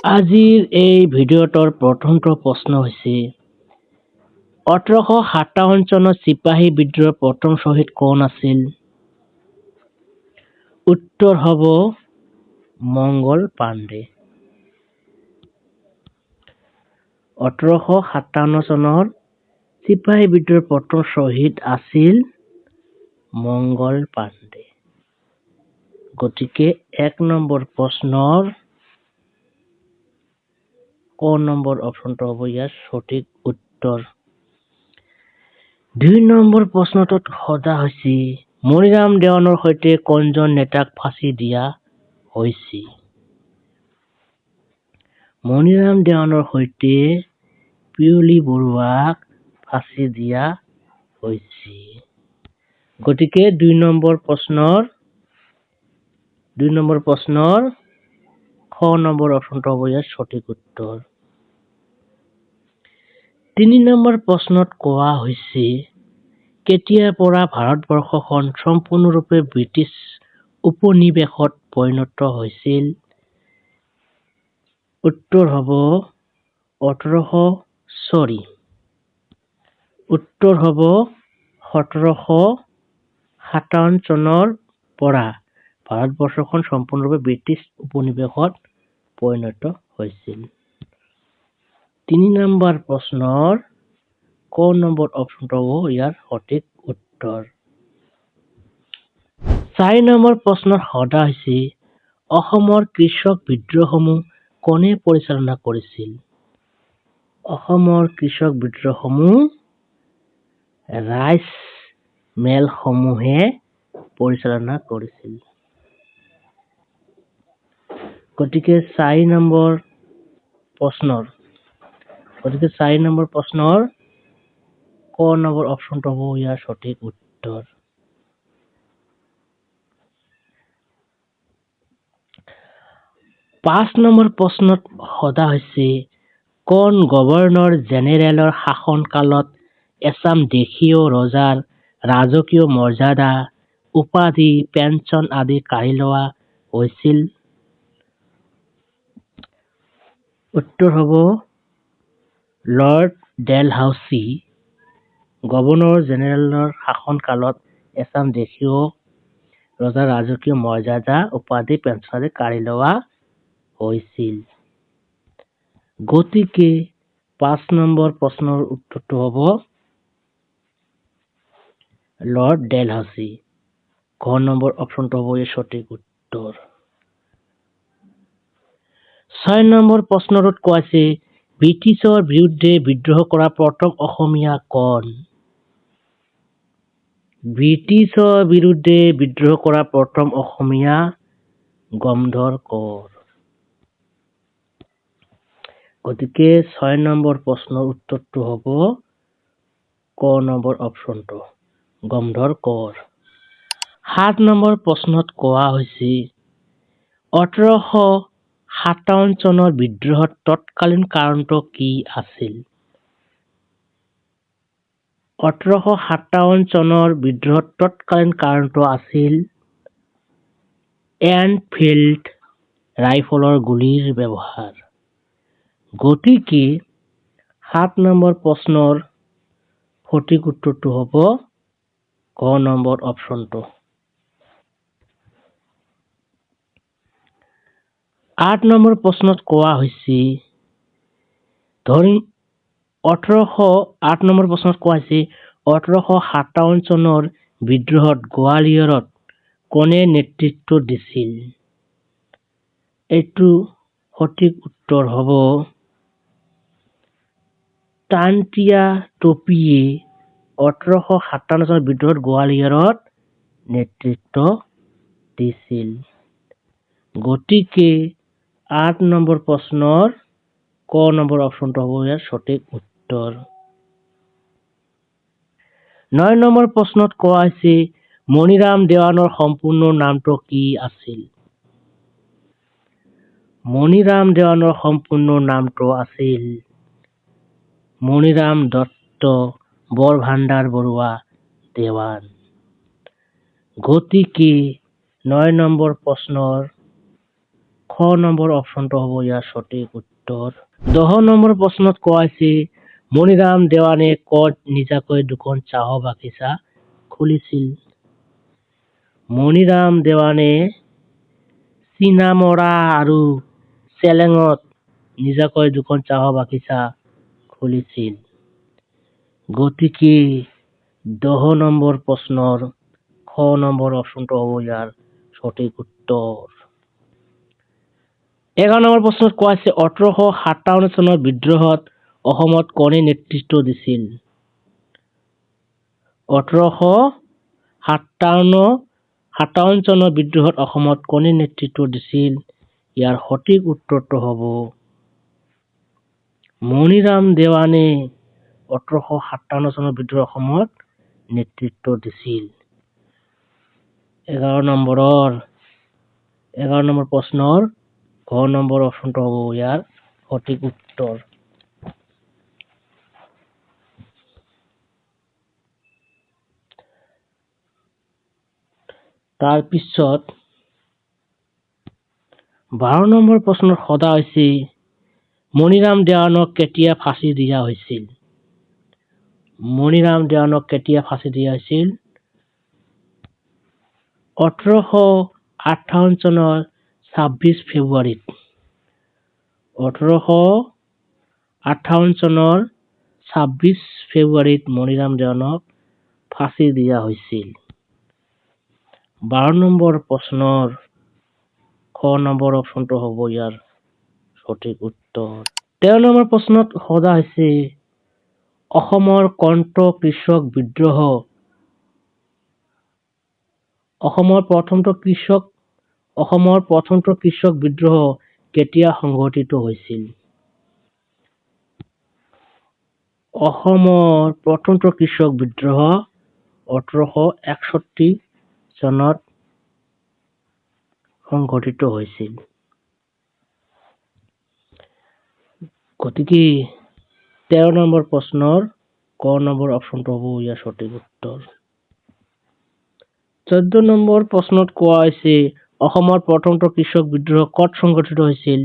আজিৰ এই ভিডিঅ'টোৰ প্ৰথমটো প্ৰশ্ন হৈছে ১৮৫৭ চনত চিপাহী বিদ্ৰোহৰ প্ৰথম শ্বহীদ কোন আছিল? উত্তৰ হ'ব মংগল পাণ্ডে। ১৮৫৭ চনৰ চিপাহী বিদ্ৰোহৰ প্ৰথম শ্বহীদ আছিল মংগল পাণ্ডে। গতিকে ১ নম্বৰ প্ৰশ্নৰ ক নম্বৰ অপশ্যনটো হ'ব ইয়াৰ সঠিক উত্তৰ। ২ নম্বৰ প্ৰশ্নটোত সোধা হৈছে মণিৰাম দেৱানৰ সৈতে কোনজন নেতাক ফাঁচি দিয়া হৈছিল? মণিৰাম দেৱানৰ সৈতে পিয়লি বৰুৱাক ফাঁচি দিয়া হৈছিল। গতিকে ২ নম্বৰ প্ৰশ্নৰ খ নম্বৰ অপশ্যনটো হ'ব ইয়াৰ সঠিক উত্তৰ। ৩ নম্বৰ প্ৰশ্নত কোৱা হৈছে কেতিয়াৰ পৰা ভাৰতবৰ্ষখন সম্পূৰ্ণৰূপে ব্ৰিটিছ উপনিৱেশত পৰিণত হৈছিল? উত্তৰ হ'ব ১৭৫৭ চনৰ পৰা ভাৰতবৰ্ষখন সম্পূৰ্ণৰূপে ব্ৰিটিছ উপনিৱেশত পৰিণত হৈছিল। ৩ নম্বৰ প্ৰশ্নৰ ক নম্বৰ অপশ্যনটো হ'ব ইয়াৰ সঠিক উত্তৰ। ৪ নম্বৰ প্ৰশ্নত সোধা হৈছে অসমৰ কৃষক বিদ্ৰোহসমূহ কোনে পৰিচালনা কৰিছিল? অসমৰ কৃষক বিদ্ৰোহসমূহ ৰাইচমেলসমূহে পৰিচালনা কৰিছিল। গতিকে ৪ নম্বৰ প্ৰশ্নৰ ক নম্বৰ অপশ্যনটো হ'ব ইয়াৰ সঠিক উত্তৰ। ৫ নম্বৰ প্ৰশ্নত সোধা হৈছে কোন গভৰ্ণৰ জেনেৰেলৰ শাসন কালত এছাম দেশীয় ৰজাৰ ৰাজকীয় মৰ্যাদা, উপাধি, পেঞ্চন আদি কাঢ়ি লোৱা হৈছিল? উত্তৰ হ'ব লৰ্ড ডেলহাউসি। গভৰ্ণৰ জেনেৰেলৰ শাসন কালত এছাম দেশীয় ৰজাৰ ৰাজকীয় মৰ্যাদা, উপাধি, পেঞ্চন আদি কাঢ়ি লোৱা হৈছিল। গতিকে ৫ নম্বৰ প্ৰশ্নৰ উত্তৰটো হ'ব লৰ্ড ডেলহাউসি। ঘ নম্বৰ অপশ্যনটো হ'ব ইয়াৰ সঠিক উত্তৰ। ৬ নম্বৰ প্ৰশ্নটোত কোৱা হৈছে ব্ৰিটিছৰ বিৰুদ্ধে বিদ্ৰোহ কৰা প্ৰথম অসমীয়া কোন? ব্ৰিটিছৰ বিৰুদ্ধে বিদ্ৰোহ কৰা প্ৰথম অসমীয়া গমধৰ কোঁৱৰ। গতিকে ৬ নম্বৰ প্ৰশ্নৰ উত্তৰটো হ'ব ক নম্বৰ অপশ্যনটো গমধৰ কোঁৱৰ। ৭ নম্বৰ প্ৰশ্নত কোৱা হৈছে ১৮৫৭ চনৰ বিদ্ৰোহৰ তৎকালীন কাৰণটো কি আছিল? ১৮৫৭ চনৰ বিদ্ৰোহৰ তৎকালীন কাৰণটো আছিল এনফিল্ড ৰাইফলৰ গুলীৰ ব্যৱহাৰ। গতিকে ৭ নম্বৰ প্ৰশ্নৰ সঠিক উত্তৰটো হ'ব ক নম্বৰ অপশ্যনটো। ৮ নম্বৰ প্ৰশ্নত কোৱা হৈছে ১৮৫৭ চনৰ বিদ্ৰোহত গোৱালিয়ৰত কোনে নেতৃত্ব দিছিল? এইটো সঠিক উত্তৰ হ'ব তান্তিয়া টোপীয়ে ১৮৫৭ চনৰ বিদ্ৰোহত গোৱালিয়ৰত নেতৃত্ব দিছিল। গতিকে ৮ নম্বৰ প্ৰশ্নৰ ক নম্বৰ অপশ্যনটো হ'ব ইয়াৰ সঠিক উত্তৰ। ৯ নম্বৰ প্ৰশ্নত কোৱা হৈছে মণিৰাম দেৱানৰ সম্পূৰ্ণ নামটো কি আছিল? মণিৰাম দেৱানৰ সম্পূৰ্ণ নামটো আছিল মণিৰাম দত্ত বৰভাণ্ডাৰ বৰুৱা দেৱান। গতিকে ৯ নম্বৰ প্ৰশ্নৰ খ নম্বৰ অপশ্যনটো হ'ব ইয়াৰ সঠিক উত্তৰ। 10 নম্বৰ প্ৰশ্নত কোৱা হৈছে মণিৰাম দেৱানে ক'ত নিজাকৈ দুখন চাহ বাগিচা খুলিছিল? মণিৰাম দেৱানে চীনামৰা আৰু চেলেঙত নিজাকৈ দুখন চাহ বাগিচা খুলিছিল। গতিকে 10 নম্বৰ প্ৰশ্নৰ খ নম্বৰ অপশ্যনটো হ'ব ইয়াৰ সঠিক উত্তৰ। 11 নম্বৰ প্ৰশ্নত কোৱা হৈছে 1857 চনৰ বিদ্ৰোহত অসমত কোনে নেতৃত্ব দিছিল? 1857 চনৰ বিদ্ৰোহত অসমত কোনে নেতৃত্ব দিছিল? ইয়াৰ সঠিক উত্তৰটো হ'ব মণিৰাম দেৱানে 1857 চনৰ বিদ্ৰোহত অসমত নেতৃত্ব দিছিল। 11 নম্বৰ প্ৰশ্নৰ ঘ নম্বৰ অপশ্যনটো হ'ব ইয়াৰ সঠিক উত্তৰ। তাৰপিছত 12 নম্বৰ প্ৰশ্নৰ সদা হৈছে মণিৰাম দেৱানক কেতিয়া ফাঁচি দিয়া হৈছিল? মণিৰাম দেৱানক কেতিয়া ফাঁচি দিয়া হৈছিল? 1858 চনৰ 26 ফেব্ৰুৱাৰীত। 1858 চনৰ 26 ফেব্ৰুৱাৰীত মণিৰাম দেৱানক ফাঁচি দিয়া হৈছিল। 12 নম্বৰ প্ৰশ্নৰ খ নম্বৰ অপশ্যনটো হ'ব ইয়াৰ সঠিক উত্তৰ। 13 নম্বৰ প্ৰশ্নত সদা হৈছে অসমৰ কণ্ঠ কৃষক বিদ্ৰোহ অসমৰ প্ৰথমটো কৃষক বিদ্ৰোহ কেতিয়া সংঘটিত হৈছিল? অসমৰ প্ৰথমটো কৃষক বিদ্ৰোহ 1861 চনত সংঘটিত হৈছিল। গতিকে 13 নম্বৰ প্ৰশ্নৰ ক নম্বৰ অপশ্যনটো হ'ব ইয়াৰ সঠিক উত্তৰ। 14 নম্বৰ প্ৰশ্নত কোৱা হৈছে অসমৰ প্ৰথমটো কৃষক বিদ্ৰোহ ক'ত সংঘটিত হৈছিল?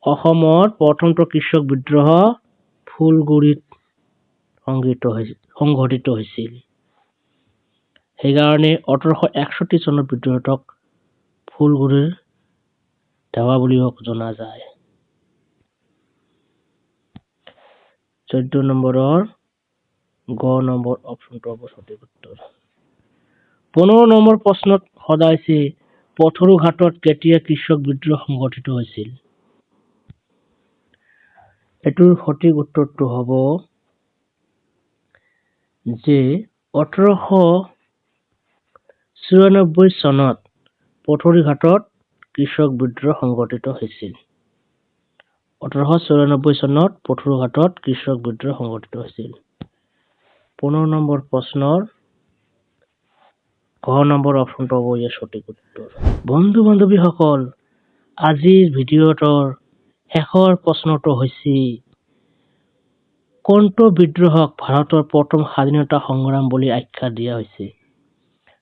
অসমৰ প্ৰথমটো কৃষক বিদ্ৰোহ ফুলগুৰিত সংঘটিত হৈছিল। সেইকাৰণে 1861 চনৰ বিদ্ৰোহক ফুলগুৰিৰ ধেৱা বুলিও জনা যায়। 14 নম্বৰৰ গ নম্বৰ অপশ্যনটো হ'ব সঠিক উত্তৰ। 15 নম্বৰ প্ৰশ্নত সদা হৈছে পথৰুঘাটত কেতিয়া কৃষক বিদ্ৰোহ সংঘটিত হৈছিল? এইটোৰ সঠিক উত্তৰটো হ'ব যে 1894 চনত পথৰুঘাটত কৃষক বিদ্ৰোহ সংঘটিত হৈছিল। 1894 চনত পথৰুঘাটত কৃষক বিদ্ৰোহ সংঘটিত হৈছিল। 15 নম্বৰ প্ৰশ্নৰ ঘ নম্বৰ অপশ্যনটো হ'ব ইয়াৰ সঠিক উত্তৰ। বন্ধু বান্ধৱীসকল, আজিৰ ভিডিঅ'টোৰ শেষৰ প্ৰশ্নটো হৈছে কোনটো বিদ্ৰোহক ভাৰতৰ প্ৰথম স্বাধীনতা সংগ্ৰাম বুলি আখ্যা দিয়া হৈছে?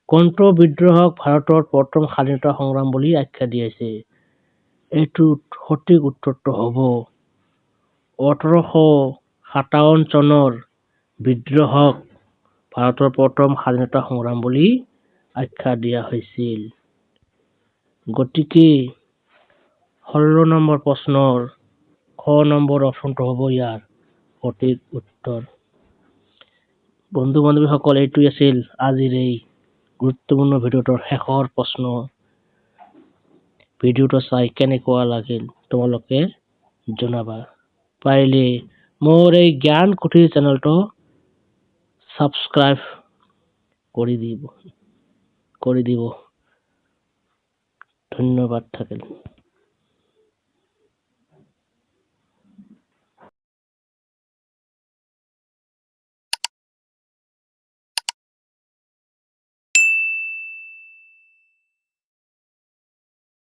কোনটো বিদ্ৰোহক ভাৰতৰ প্ৰথম স্বাধীনতা সংগ্ৰাম বুলি আখ্যা দিয়া হৈছে? এইটোৰ সঠিক উত্তৰটো হ'ব 1857 চনৰ বিদ্ৰোহক ভাৰতৰ প্ৰথম স্বাধীনতা সংগ্ৰাম বুলি আখ্যা দিয়া হৈছিল। গতিকে 16 নম্বৰ প্ৰশ্নৰ খ নম্বৰ অপশ্যনটো হ'ব ইয়াৰ সঠিক উত্তৰ। বন্ধু বান্ধৱীসকল, এইটোৱে আছিল আজিৰ এই গুৰুত্বপূৰ্ণ ভিডিঅ'টোৰ শেষৰ প্ৰশ্ন। ভিডিঅ'টো চাই কেনেকুৱা লাগিল তোমালোকে জনাবা। পাৰিলে মোৰ এই জ্ঞান কুঠিৰ চেনেলটো সাবস্ক্ৰাইব কৰি দিব। ধন্যবাদ থাকিল।